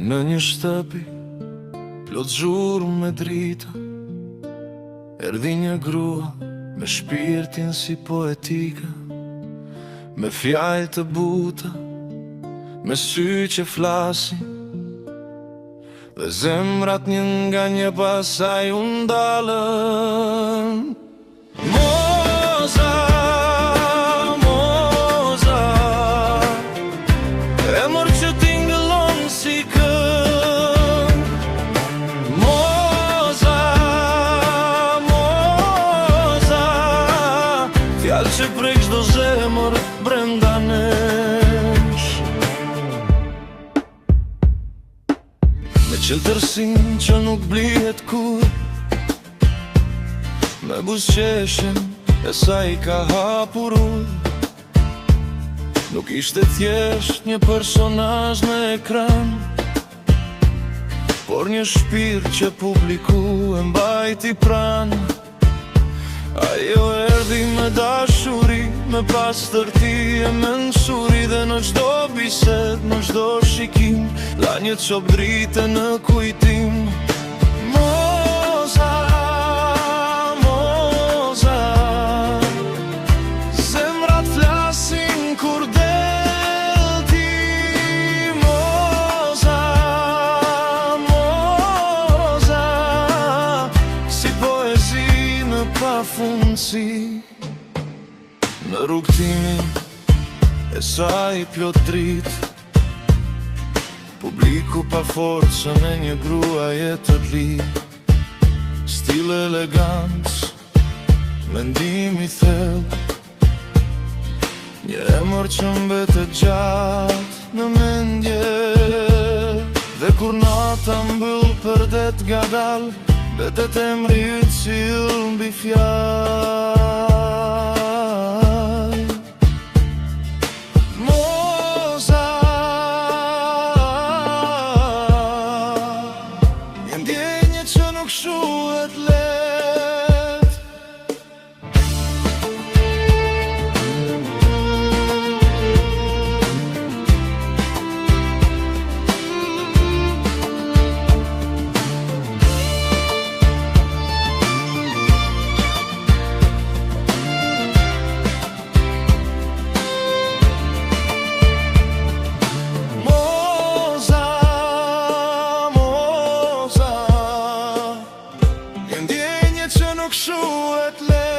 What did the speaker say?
Në një shtëpi plot zhurmë me drita, erdhi një grua me shpirtin si poetika, me fjalë të buta, me sy që flasin, dhe zemrat një nga një pasaj u ndalën. Moza, moza, emër që tingëllon si këngë. Moza, moza, fjalë që prek çdo zemër brenda nesh. Me qëlltërsin që nuk blihet kur, me buzëqeshjen e sa i ka hapur ujë. Nuk ishte thjesht një personazh në ekran, por një shpirt që publiku e mbajti pranë. Ajo erdhi me dashuri, me pastërti e mensuri, dhe në çdo bisedë, në çdo shikim, la një copë drite në kujtim. Moza, moza, zemrat flasin kur del ti. Moza, moza, si poezi në pafundësi. Në rrugtimin e saj plot dritë, publiku pa forcën e një gruaje të li. Stil elegant, mendim i thellë, një emër që mbetet gjatë në mendje. Dhe kur nata mbyll përdet ngadalë, mbetet emri yt si yll mbi fjalë. Moza, një ndjenje që nuk shuhet lehtë. Nuk shuhet lehtë.